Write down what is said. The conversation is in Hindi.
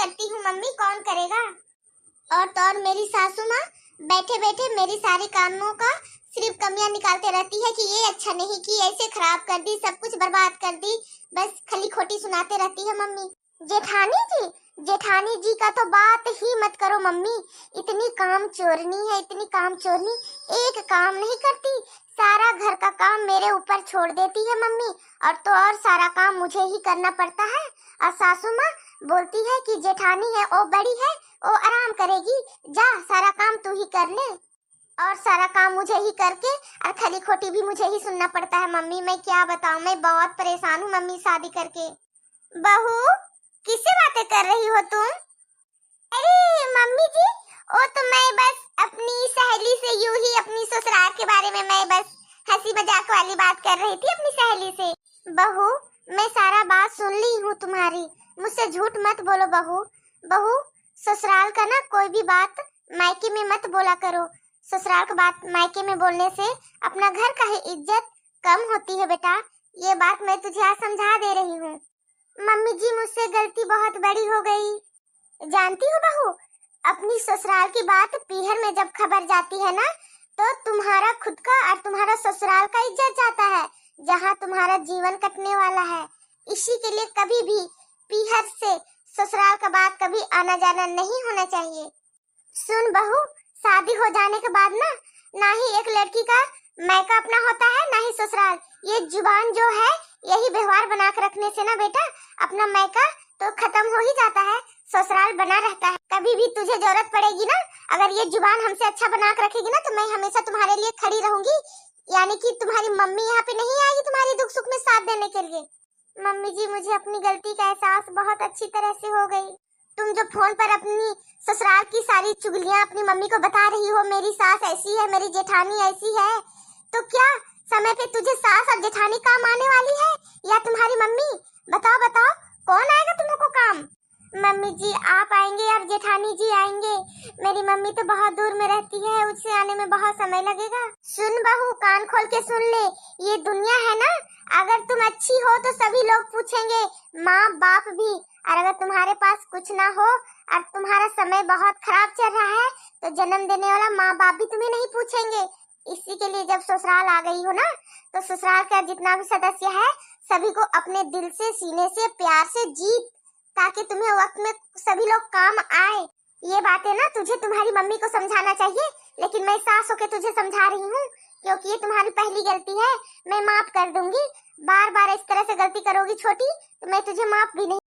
करती हूँ मम्मी, कौन करेगा। और तो और मेरी सासू माँ बैठे बैठे मेरी सारी कामों का सिर्फ कमियां निकालते रहती है कि ये अच्छा नहीं की, ऐसे खराब कर दी, सब कुछ बर्बाद कर दी, बस खली खोटी सुनाते रहती है मम्मी। जेठानी जी का तो बात ही मत करो मम्मी, इतनी काम चोरनी है, इतनी काम चोरनी, एक काम नहीं करती, सारा घर का काम मेरे ऊपर छोड़ देती है मम्मी। और तो और सारा काम मुझे ही करना पड़ता है। और सासू माँ बोलती है कि जेठानी है, वो बड़ी है, वो आराम करेगी, जा सारा काम तू ही कर ले। और सारा काम मुझे ही करके और खली खोटी भी मुझे ही सुनना पड़ता है मम्मी। मैं क्या बताऊं, मैं बहुत परेशान हूँ मम्मी शादी करके। बहू, किससे बातें कर रही हो तुम? अरे मम्मी जी, वो तो मैं बस अपनी सहेली से यूं ही अपनी ससुराल के बारे में मैं बस हंसी मजाक वाली बात कर रही थी अपनी सहेली से। बहू, मैं सारा बात सुन ली हूँ तुम्हारी, मुझसे झूठ मत बोलो बहू। बहू, ससुराल का ना कोई भी बात मायके में मत बोला करो। ससुराल की बात मायके में बोलने से अपना घर का ही इज्जत कम होती है बेटा। ये बात मैं तुझे आज समझा दे रही हूँ। मम्मी जी, मुझसे गलती बहुत बड़ी हो गई। जानती हो बहू, अपनी ससुराल की बात पीहर में जब खबर जाती है ना, तो तुम्हारा खुद का और तुम्हारा ससुराल का इज्जत जाता है, जहाँ तुम्हारा जीवन कटने वाला है। इसी के लिए कभी भी पीहर से ससुराल का बात कभी आना जाना नहीं होना चाहिए। सुन बहू, शादी हो जाने के बाद ना ही एक लड़की का मायका अपना होता है, ना ही ससुराल। ये जुबान जो है, यही व्यवहार बना के रखने से ना बेटा, अपना मायका तो खत्म हो ही जाता है, ससुराल बना रहता है। कभी भी तुझे जरूरत पड़ेगी ना, अगर ये जुबान हमसे अच्छा बना के रखेगी ना, तो मैं हमेशा तुम्हारे लिए खड़ी रहूंगी। यानी कि तुम्हारी मम्मी यहाँ पे नहीं आएगी तुम्हारी दुख सुख में साथ देने के लिए। मम्मी जी, मुझे अपनी गलती का एहसास बहुत अच्छी तरह से हो गई। तुम जो फोन पर अपनी ससुराल की सारी चुगलियां अपनी मम्मी को बता रही हो, मेरी सास ऐसी है, मेरी जेठानी ऐसी है, तो क्या समय पे तुझे सास और जेठानी काम आने वाली है या तुम्हारी मम्मी? बताओ बताओ, कौन आएगा तुम लोग को काम? मम्मी जी आप आएंगे और जेठानी जी आएंगे। मेरी मम्मी तो बहुत दूर में रहती है, उससे आने में बहुत समय लगेगा। सुन बहू, कान खोल के सुन ले, ये दुनिया है ना, अगर तुम अच्छी हो तो सभी लोग पूछेंगे, माँ बाप भी। और अगर तुम्हारे पास कुछ ना हो और तुम्हारा समय बहुत खराब चल रहा है, तो जन्म देने वाला माँ बाप भी तुम्हें नहीं पूछेंगे। इसी के लिए जब ससुराल आ गई हो ना, तो ससुराल का जितना भी सदस्य है, सभी को अपने दिल से, सीने से, प्यार से जीत, ताकि तुम्हें वक्त में सभी लोग काम आए। ये बातें ना तुझे तुम्हारी मम्मी को समझाना चाहिए, लेकिन मैं सास होके तुझे समझा रही हूँ, क्योंकि ये तुम्हारी पहली गलती है। मैं माफ कर दूंगी, बार बार इस तरह से गलती करोगी छोटी, तो मैं तुझे माफ भी नहीं